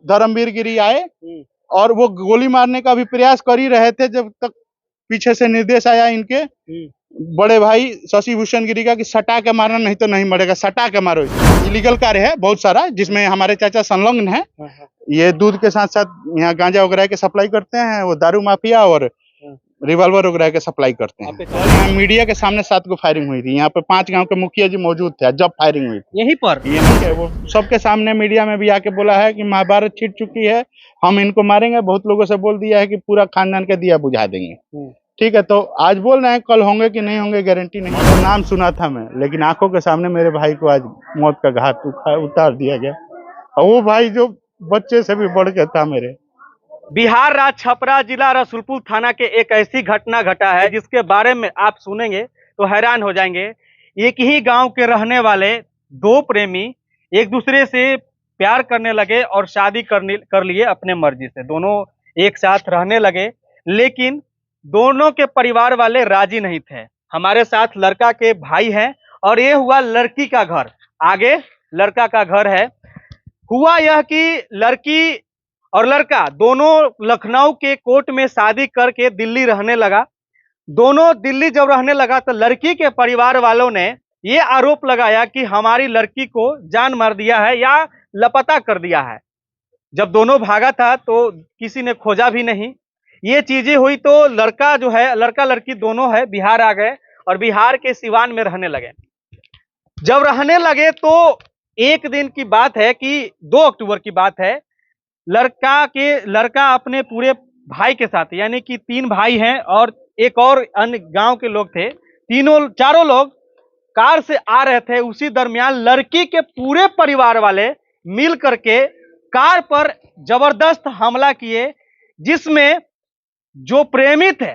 धर्मवीर गिरी आए और वो गोली मारने का भी प्रयास कर ही रहे थे, जब तक पीछे से निर्देश आया इनके बड़े भाई शशि भूषण गिरी का कि सटा के मारना, नहीं तो नहीं मरेगा, सटा के मारो। इलीगल कार्य है बहुत सारा, जिसमें हमारे चाचा संलग्न है। ये दूध के साथ साथ यहाँ गांजा वगैरह के सप्लाई करते हैं, वो दारू माफिया और रिवॉल्वर वगैरह के सप्लाई करते हैं। और यहाँ मीडिया के सामने 7 को फायरिंग हुई थी। यहाँ पे 5 गांव के मुखिया जी मौजूद थे जब फायरिंग हुई यहीं पर। ये वो सबके सामने मीडिया में भी आके बोला है कि महाभारत छिड़ चुकी है, हम इनको मारेंगे। बहुत लोगों से बोल दिया है कि पूरा खानदान का दिया बुझा देंगे। ठीक है, तो आज बोल रहे हैं, कल होंगे कि नहीं होंगे गारंटी नहीं। तो नाम सुना था मैं, लेकिन आंखों के सामने मेरे भाई को आज मौत का घाट उतार दिया गया। और वो भाई जो बच्चे से भी बढ़ के था मेरे। बिहार राज्य छपरा जिला रसूलपुर थाना के एक ऐसी घटना घटा है जिसके बारे में आप सुनेंगे तो हैरान हो जाएंगे। एक ही गांव के रहने वाले 2 प्रेमी एक दूसरे से प्यार करने लगे और शादी कर लिए अपने मर्जी से। दोनों एक साथ रहने लगे, लेकिन दोनों के परिवार वाले राजी नहीं थे। हमारे साथ लड़का के भाई हैं और ये हुआ लड़की का घर, आगे लड़का का घर है। हुआ यह कि लड़की और लड़का दोनों लखनऊ के कोर्ट में शादी करके दिल्ली रहने लगा। दोनों दिल्ली जब रहने लगा तो लड़की के परिवार वालों ने ये आरोप लगाया कि हमारी लड़की को जान मार दिया है या लापता कर दिया है। जब दोनों भागा था तो किसी ने खोजा भी नहीं। ये चीजें हुई तो लड़का जो है, लड़का लड़की दोनों है, बिहार आ गए और बिहार के सिवान में रहने लगे। जब रहने लगे तो एक दिन की बात है कि 2 अक्टूबर की बात है। लड़का अपने पूरे भाई के साथ, यानी कि 3 भाई हैं और एक और अन्य गांव के लोग थे, चारों लोग कार से आ रहे थे। उसी दरमियान लड़की के पूरे परिवार वाले मिल करके कार पर जबरदस्त हमला किए, जिसमें जो प्रेमी थे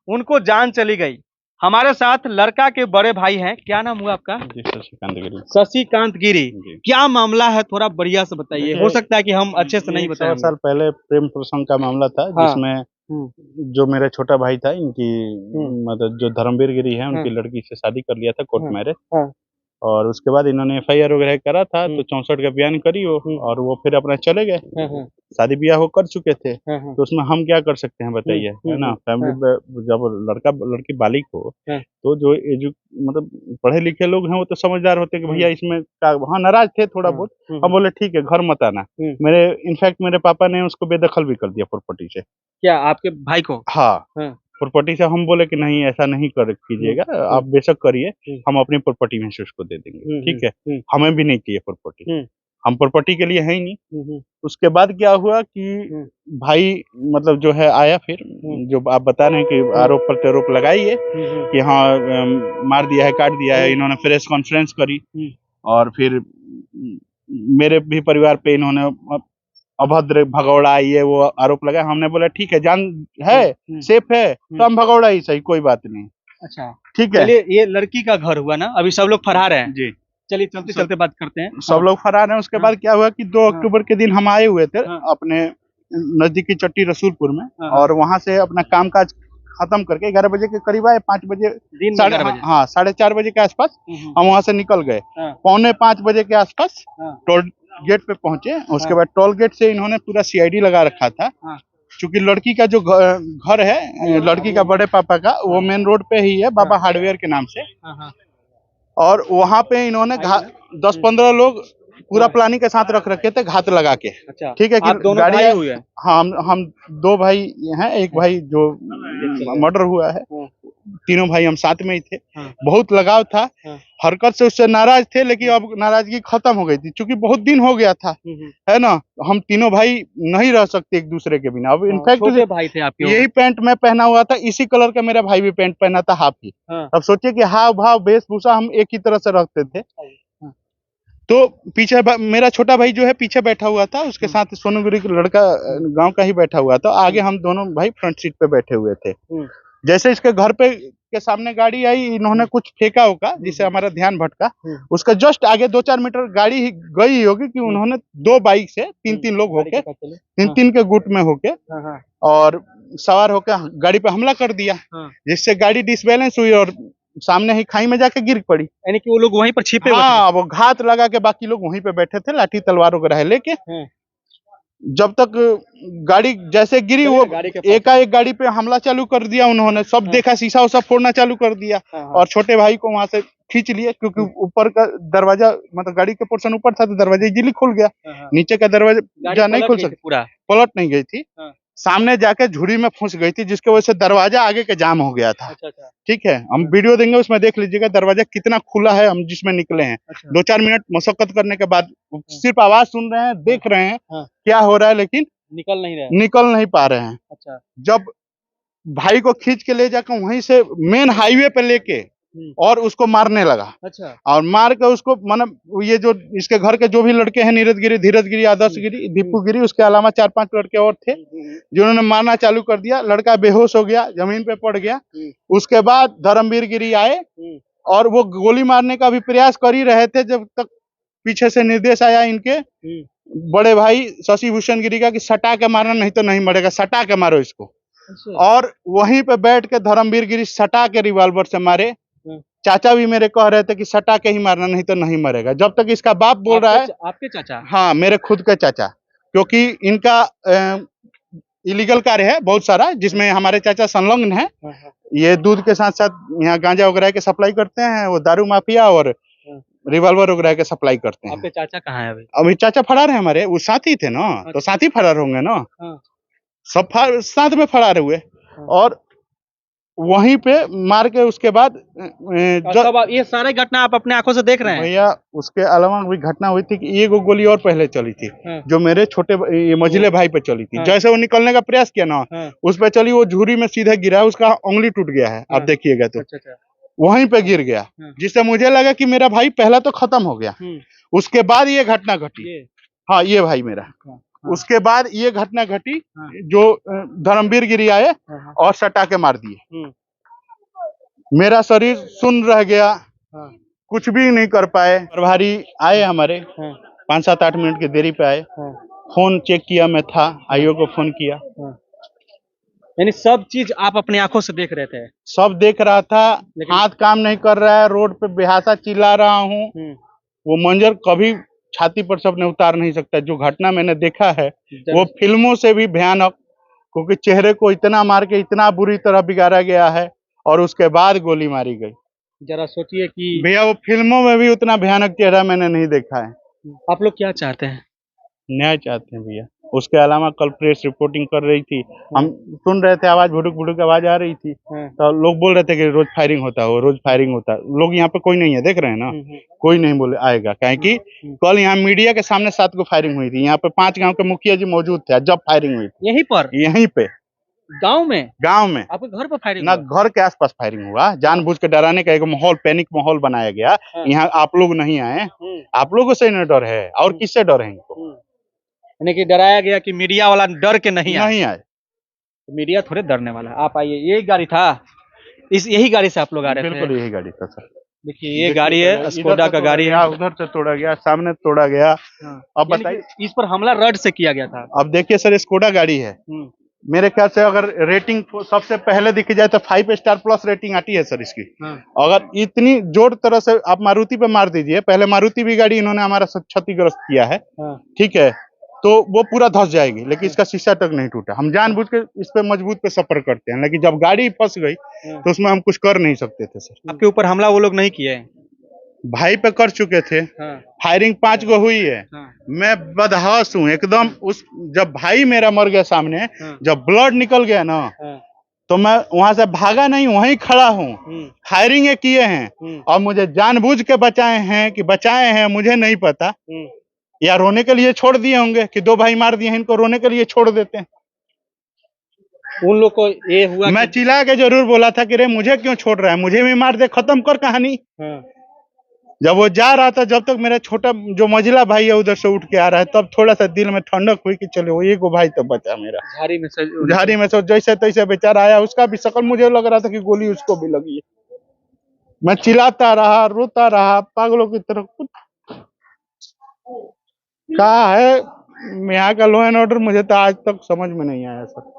उनको जान चली गई। हमारे साथ लड़का के बड़े भाई हैं, क्या नाम हुआ आपका? शशिकांत गिरी। शशिकांत गिरी, क्या मामला है थोड़ा बढ़िया से बताइए। हो सकता है कि हम अच्छे से नहीं बताएं। 100 साल पहले प्रेम प्रसंग का मामला था। हाँ। जिसमें जो मेरा छोटा भाई था, इनकी मतलब जो धर्मवीर गिरी है, उनकी लड़की से शादी कर लिया था कोर्ट मैरिज। और उसके बाद इन्होंने FIR वगैरह करा था, तो 64 का बयान करी वो, और वो फिर अपना चले गए। शादी ब्याह वो कर चुके थे, तो उसमें हम क्या कर सकते हैं बताइए, है ना। फैमिली जब लड़का लड़की बालिग हो, तो जो मतलब पढ़े लिखे लोग हैं वो तो समझदार होते हैं कि भैया इसमें हाँ नाराज थे थोड़ा बहुत। हम बोले ठीक है, घर मत आना। इनफैक्ट मेरे पापा ने उसको बेदखल भी कर दिया प्रॉपर्टी से। क्या आपके भाई को? हाँ, प्रॉपर्टी से हम बोले कि नहीं ऐसा नहीं कीजिएगा, आप बेशक करिए, हम अपनी प्रॉपर्टी में से उसको दे देंगे। ठीक है, हमें भी नहीं चाहिए प्रॉपर्टी, हम प्रॉपर्टी के लिए है ही नहीं। उसके बाद क्या हुआ कि भाई मतलब जो है आया, फिर जो आप बता रहे हैं कि आरोप प्रत्यारोप लगाई है कि हाँ मार दिया है, काट दिया है। इन्होंने प्रेस कॉन्फ्रेंस करी और फिर मेरे भी परिवार पे इन्होंने अभद्र भगौड़ा ये वो आरोप लगा। हमने बोला ठीक है, जान है सेफ है तो हम भगौड़ा ही सही, कोई बात नहीं। अच्छा ठीक है, चलिए, ये लड़की का घर हुआ ना, अभी सब लोग फरार हैं जी। चलिए चलते चलते बात करते हैं। सब लोग फरार हैं। उसके बाद क्या हुआ कि 2 अक्टूबर के दिन हम आए हुए थे अपने नजदीकी चट्टी रसूलपुर में, और वहां से अपना कामकाज खत्म करके 11 बजे के करीब आए, 5 बजे 4:30 बजे के आसपास हम वहां से निकल गए। 4:45 बजे के आसपास टोल गेट पे पहुंचे। उसके बाद टोल गेट से इन्होंने पूरा CID लगा रखा था। चूंकि लड़की का जो घर है, लड़की का बड़े पापा का, वो मेन रोड पे ही है, बाबा हार्डवेयर के नाम से। और वहां पे इन्होंने 10-15 लोग पूरा प्लानिंग के साथ रख रखे थे, घात लगा के। अच्छा, ठीक है कि गाड़ी हुई है। हम 2 भाई हैं, एक भाई जो मर्डर हुआ है, तीनों भाई हम साथ में ही थे। बहुत लगाव था, हरकत से उससे नाराज थे, लेकिन अब नाराजगी खत्म हो गई थी, क्योंकि बहुत दिन हो गया था, है ना। हम तीनों भाई नहीं रह सकते एक दूसरे के बिना। अब इनफैक्ट भाई थे आपके, यही पैंट मैं पहना हुआ था, इसी कलर का मेरा भाई भी पैंट पहना था, हाफ ही। अब सोचिए कि हाव भाव वेशभूषा हम एक ही तरह से रखते थे। तो पीछे मेरा छोटा भाई जो है पीछे बैठा हुआ था, उसके साथ सोनूगिरी का लड़का गांव का ही बैठा हुआ था। आगे हम दोनों भाई फ्रंट सीट पे बैठे हुए थे। जैसे इसके घर पे के सामने गाड़ी आई, इन्होंने कुछ फेंका होगा जिससे हमारा ध्यान भटका। उसका जस्ट आगे 2-4 मीटर गाड़ी ही गई होगी कि उन्होंने 2 बाइक से 3-3 लोग होके, 3-3 के गुट में होके और सवार होकर गाड़ी पे हमला कर दिया, जिससे गाड़ी डिसबैलेंस हुई और सामने ही खाई में जाके गिर पड़ी। यानी कि वो लोग वहीं पर छिपे हुए थे। हाँ, वो घात लगा के बाकी लोग वहीं पे बैठे थे, लाठी तलवार वगैरह लेके। जब तक गाड़ी जैसे गिरी वो गाड़ी के एकाएक गाड़ी पे हमला चालू कर दिया उन्होंने, सब देखा, शीशा उसा फोड़ना चालू कर दिया और छोटे भाई को वहां से खींच लिए, क्योंकि ऊपर का दरवाजा मतलब गाड़ी के पोर्शन ऊपर था तो दरवाजा इजीली खुल गया, नीचे का दरवाजा नहीं खुल सकता, पूरा पलट नहीं गई थी, सामने जाके झुरी में फंस गई थी, जिसकी वजह से दरवाजा आगे के जाम हो गया था। अच्छा। ठीक है, हम वीडियो देंगे उसमें देख लीजिएगा दरवाजा कितना खुला है, हम जिसमें निकले हैं। 2-4 मिनट मशक्कत करने के बाद सिर्फ आवाज सुन रहे हैं, देख रहे हैं क्या हो रहा है, लेकिन निकल नहीं पा रहे हैं। अच्छा। जब भाई को खींच के ले जाकर वहीं से मेन हाईवे पे लेके और उसको मारने लगा। अच्छा। और मार के उसको मतलब ये जो इसके घर के जो भी लड़के हैं, नीरज गिरी, धीरज गिरी, आदर्श गिरी, दीपू गिरी, उसके अलावा 4-5 लड़के और थे जिन्होंने मारना चालू कर दिया। लड़का बेहोश हो गया, जमीन पे पड़ गया। उसके बाद धर्मवीर गिरी आए और वो गोली मारने का भी प्रयास कर ही रहे थे, जब तक पीछे से निर्देश आया इनके बड़े भाई शशि भूषण गिरी का कि सटा के मारना, नहीं तो नहीं मरेगा, सटा के मारो इसको। और वहीं पे बैठ के धर्मवीर गिरी सटा के रिवॉल्वर से मारे। चाचा भी मेरे कह रहे थे कि सटा के ही मारना, नहीं तो नहीं मरेगा। जब तक इसका बाप बोल रहा है, आपके चाचा? हाँ, मेरे खुद के चाचा, क्योंकि इनका इलीगल कार्य है बहुत सारा, जिसमें हमारे चाचा संलग्न है। ये दूध के साथ साथ यहाँ गांजा वगैरह के सप्लाई करते हैं, वो दारू माफिया और रिवॉल्वर वगैरह के सप्लाई करते हैं। आपके चाचा कहाँ है अभी? अभी चाचा फरार है हमारे, वो साथी थे ना, तो साथी फरार होंगे ना, सब साथ में फरार हुए। और वहीं पे मार के उसके बाद ये सारे घटना आप अपने आंखों से देख रहे हैं? भैया उसके अलावा भी घटना हुई थी कि एक गोली और पहले चली थी, जो मेरे छोटे ये मझिले भाई पे चली थी। जैसे वो निकलने का प्रयास किया ना, उस पे चली, वो झुरी में सीधे गिरा, उसका उंगली टूट गया है, आप देखिएगा तो। अच्छा। वहीं पे गिर गया, जिससे मुझे लगा कि मेरा भाई पहला तो खत्म हो गया। उसके बाद ये घटना घटी। हाँ, ये भाई मेरा। उसके बाद ये घटना घटी, जो धर्मवीर गिरी आए और सटा के मार दिए। मेरा शरीर सुन्न रह गया, कुछ भी नहीं कर पाए। प्रभारी आए हमारे, 5-7-8 मिनट की देरी पे आए। फोन चेक किया, मैं था, आईओ को फोन किया। यानी सब चीज आप अपनी आंखों से देख रहे थे? सब देख रहा था, हाथ काम नहीं कर रहा है, रोड पे बेहासा चिल्ला रहा हूँ। वो मंजर कभी छाती पर सबने उतार नहीं सकता। जो घटना मैंने देखा है वो फिल्मों से भी भयानक, क्योंकि चेहरे को इतना मार के इतना बुरी तरह बिगाड़ा गया है और उसके बाद गोली मारी गई। जरा सोचिए कि भैया वो फिल्मों में भी उतना भयानक चेहरा मैंने नहीं देखा है। आप लोग क्या चाहते हैं? न्याय चाहते हैं भैया। उसके अलावा कल प्रेस रिपोर्टिंग कर रही थी, हम सुन रहे थे, आवाज भुड़ुक भुड़ुक आवाज आ रही थी, तो लोग बोल रहे थे कि रोज फायरिंग होता है, रोज फायरिंग होता है। लोग यहाँ पे कोई नहीं है, देख रहे हैं ना, कोई नहीं बोले आएगा, काहे कि कल यहाँ मीडिया के सामने 7 को फायरिंग हुई थी। यहाँ पे 5 गांव के मुखिया जी मौजूद थे जब फायरिंग हुई थी। यहीं पे गांव में आपके घर पर फायरिंग ना, घर के आसपास फायरिंग हुआ। जानबूझ के डराने का एक माहौल, पैनिक माहौल बनाया गया। यहाँ आप लोग नहीं आए, आप लोगों से न डर है, और किससे डर है इनको? यानी कि डराया गया कि मीडिया वाला डर के नहीं आए। तो मीडिया थोड़े डरने वाला है। आप आइए, यही गाड़ी था, यही गाड़ी से आप लोग आ रहे थे? बिल्कुल यही गाड़ी था सर। देखिए ये गाड़ी है, स्कोडा का गाड़ी है। उधर से तोड़ा गया, सामने तोड़ा गया। अब बताइए, इस पर हमला रड से किया गया था। अब देखिए सर, स्कोडा गाड़ी है, मेरे ख्याल से अगर रेटिंग सबसे पहले देखी जाए तो 5 स्टार प्लस रेटिंग आती है सर इसकी। अगर इतनी जोर तरह से आप मारुति पे मार दीजिए, पहले मारुति भी गाड़ी इन्होंने हमारा क्षतिग्रस्त किया है, ठीक है, तो वो पूरा धस जाएगी, लेकिन इसका शीशा तक नहीं टूटा। हम जानबूझ के इस पे मजबूत पे सफर करते हैं, लेकिन जब गाड़ी फंस गई तो उसमें हम कुछ कर नहीं सकते थे सर। आपके ऊपर हमला वो लोग नहीं किए? भाई पे कर चुके थे। फायरिंग 5 गो हुई है। मैं बदहस हूँ एकदम। उस जब भाई मेरा मर गया सामने, जब ब्लड निकल गया ना, तो मैं वहां से भागा नहीं, वहीं खड़ा हूँ। फायरिंग किए हैं और मुझे जानबूझ के बचाए हैं कि बचाए हैं मुझे नहीं पता, या रोने के लिए छोड़ दिए होंगे कि 2 भाई मार दिए हैं, इनको रोने के लिए छोड़ देते हैं। उन लोग को ये हुआ, मैं चिल्ला के जरूर बोला था कि रे मुझे क्यों छोड़ रहा है, मुझे भी मार दे, खत्म कर कहानी। जब वो जा रहा था, जब तक मेरा छोटा जो मझिला भाई है उधर से उठ के आ रहा है, तब थोड़ा सा दिल में ठंडक हुई कि चलो एक भाई तो बचा मेरा। झाड़ी में से जैसे तैसे बेचारा आया, उसका भी शकल मुझे लग रहा था कि गोली उसको भी लगी है। मैं चिल्लाता रहा, रोता रहा पागलों की तरह। कुछ कहा है यहाँ का लॉ एंड ऑर्डर, मुझे तो आज तक समझ में नहीं आया सर।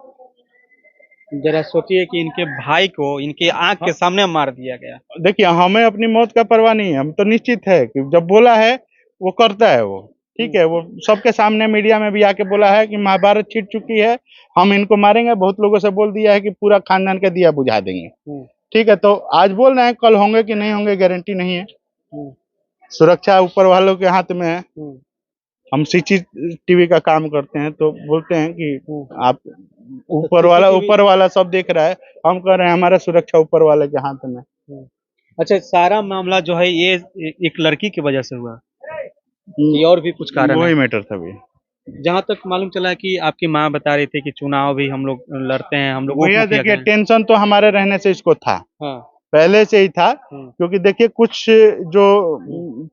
जरा सोचिए कि इनके भाई को इनके आंख के सामने मार दिया गया। देखिए हमें अपनी मौत का परवाह नहीं है, हम तो निश्चित है कि जब बोला है वो करता है वो। ठीक है, वो सबके सामने मीडिया में भी आके बोला है कि महाभारत छिड़ चुकी है, हम इनको मारेंगे। बहुत लोगों से बोल दिया है कि पूरा खानदान का दिया बुझा देंगे। ठीक है, तो आज बोल रहे हैं, कल होंगे कि नहीं होंगे गारंटी नहीं है। सुरक्षा ऊपर वालों के हाथ में है। हम CCTV का काम करते हैं, तो बोलते हैं कि आप ऊपर वाला सब देख रहा है। हम कह रहे हैं हमारा सुरक्षा ऊपर वाले के हाथ में। अच्छा, सारा मामला जो है ये एक लड़की की वजह से हुआ, ये और भी कुछ कारण वही है? मैटर था भैया। जहाँ तक मालूम चला है कि आपकी माँ बता रही थी कि चुनाव भी हम लोग लड़ते हैं, हम लोग भैया देखिए, टेंशन तो हमारे रहने से इसको था, पहले से ही था। क्योंकि देखिए, कुछ जो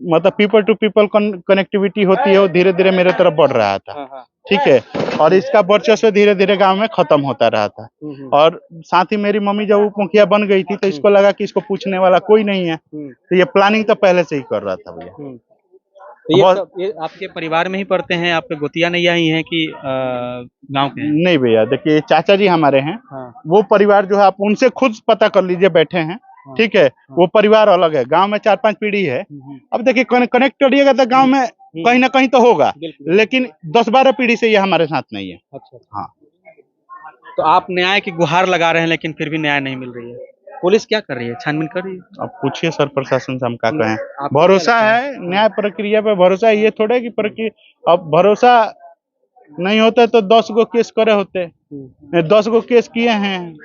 मतलब पीपल टू पीपल कनेक्टिविटी होती है, वो धीरे धीरे मेरे तरफ बढ़ रहा था। ठीक है, और इसका वर्चस्व धीरे धीरे गांव में खत्म होता रहा था। और साथ ही मेरी मम्मी जब उप मुखिया बन गई थी, तो इसको लगा कि इसको पूछने वाला कोई नहीं है, तो ये प्लानिंग तो पहले से ही कर रहा था भैया। तो ये आपके परिवार में ही पढ़ते हैं? आपके गोतिया नहीं आई हैं कि गांव के हैं? नहीं भैया, देखिए चाचा जी हमारे हैं। वो परिवार जो है, आप उनसे खुद पता कर लीजिए, बैठे हैं। ठीक है, वो परिवार अलग है, गांव में 4-5 पीढ़ी है। अब देखिए, कनेक्ट करिएगा तो गांव में कहीं ना कहीं तो होगा, लेकिन 10-12 पीढ़ी से ये हमारे साथ नहीं है। अच्छा। हाँ, तो आप न्याय की गुहार लगा रहे हैं, लेकिन फिर भी न्याय नहीं मिल रही है। पुलिस क्या कर रही है, छानबीन कर रही है? अब पूछिए सर, प्रशासन से हम क्या कहें। भरोसा है न्याय प्रक्रिया पे, भरोसा है। ये थोड़े कि प्रक्रिया, अब भरोसा नहीं होता तो 10 गो केस करे होते। 10 गो केस किए हैं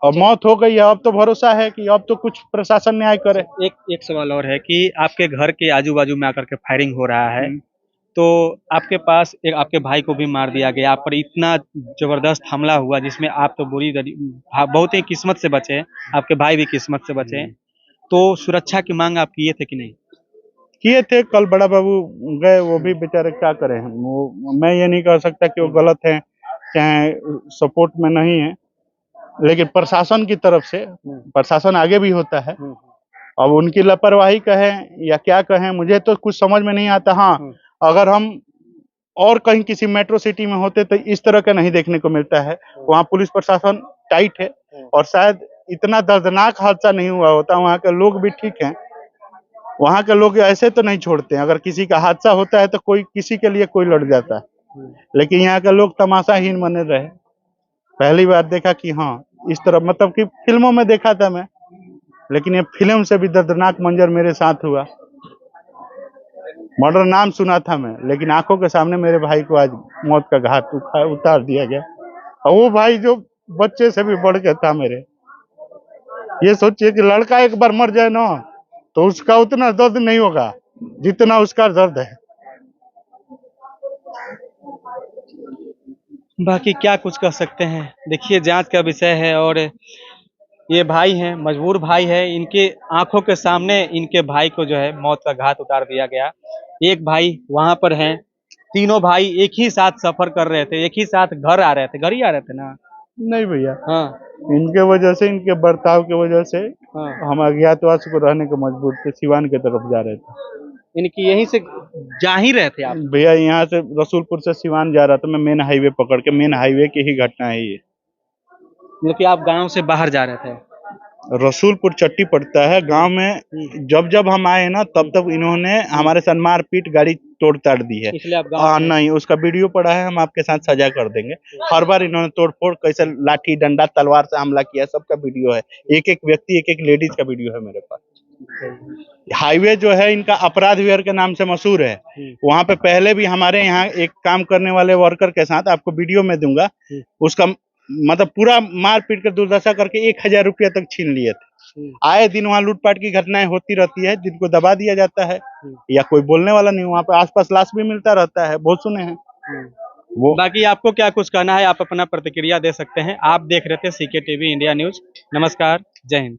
और मौत हो गई है। अब तो भरोसा है कि अब तो कुछ प्रशासन न्याय करे। एक सवाल और है कि आपके घर के आजू बाजू में आकर के फायरिंग हो रहा है, तो आपके पास एक आपके भाई को भी मार दिया गया, आप पर इतना जबरदस्त हमला हुआ जिसमें आप तो बहुत ही किस्मत से बचे, आपके भाई भी किस्मत से बचे। तो सुरक्षा की मांग आप किए थे कि नहीं? किए थे। कल बड़ा बाबू गए, वो भी बेचारे क्या करें। वो मैं ये नहीं कह सकता कि वो गलत है, चाहे सपोर्ट में नहीं है, लेकिन प्रशासन की तरफ से, प्रशासन आगे भी होता है। अब उनकी लापरवाही कहें या क्या कहें, मुझे तो कुछ समझ में नहीं आता। हाँ, अगर हम और कहीं किसी मेट्रो सिटी में होते तो इस तरह का नहीं देखने को मिलता है। वहाँ पुलिस प्रशासन टाइट है, और शायद इतना दर्दनाक हादसा नहीं हुआ होता। वहाँ के लोग भी ठीक हैं, वहाँ के लोग ऐसे तो नहीं छोड़ते हैं। अगर किसी का हादसा होता है तो कोई किसी के लिए कोई लड़ जाता है, लेकिन यहाँ के लोग तमाशाहीन बने रहे। पहली बार देखा कि हाँ, इस तरह, मतलब कि फिल्मों में देखा था मैं, लेकिन ये फिल्म से भी दर्दनाक मंजर मेरे साथ हुआ। मर्डर नाम सुना था मैं, लेकिन आंखों के सामने मेरे भाई को आज मौत का घाट उतार दिया गया। और वो भाई जो बच्चे से भी बढ़ के था मेरे। ये सोचिए कि लड़का एक बार मर जाए ना, तो उसका उतना दर्द नहीं होगा जितना उसका दर्द है। बाकी क्या कुछ कह सकते हैं, देखिए जांच का विषय है। और ये भाई हैं, मजबूर भाई है, इनके आंखों के सामने इनके भाई को जो है मौत का घाट उतार दिया गया। एक भाई वहां पर हैं, तीनों भाई एक ही साथ सफर कर रहे थे, एक ही साथ घर आ रहे थे, घर ही आ रहे थे ना? नहीं भैया, हाँ, इनके वजह से, इनके बर्ताव की वजह से हम अज्ञातवास को रहने को मजबूर थे। सिवान की तरफ जा रहे थे। इनकी यहीं से जा ही रहे थे आप? भैया, यहाँ से रसूलपुर से सिवान जा रहा था मैं, मेन हाईवे पकड़ के। मेन हाईवे की ही घटना है ये। मतलब कि आप गांव से बाहर जा रहे थे? रसूलपुर चट्टी पड़ता है गांव में। जब जब हम आए ना, तब तब इन्होंने हमारे साथ मारपीट, गाड़ी तोड़ ताड़ दी है। इसलिए आप गांव नहीं, उसका वीडियो पड़ा है, हम आपके साथ साझा कर देंगे। हर बार इन्होंने तोड़फोड़, कैसे लाठी डंडा तलवार से हमला किया, सबका वीडियो है। एक एक व्यक्ति, एक एक लेडीज का वीडियो है मेरे पास। हाईवे जो है इनका अपराध विहार के नाम से मशहूर है। वहां पे पहले भी हमारे यहाँ एक काम करने वाले वर्कर के साथ, आपको वीडियो में दूंगा, उसका मतलब पूरा मार पीट कर दुर्दशा करके 1000 रुपया तक छीन लिए थे। आए दिन वहाँ लूटपाट की घटनाएं होती रहती है, जिनको दबा दिया जाता है या कोई बोलने वाला नहीं। वहाँ पे आसपास लाश भी मिलता रहता है, बहुत सुने हैं वो। बाकी आपको क्या कुछ कहना है, आप अपना प्रतिक्रिया दे सकते हैं। आप देख रहे थे CK TV इंडिया न्यूज। नमस्कार, जय हिंद।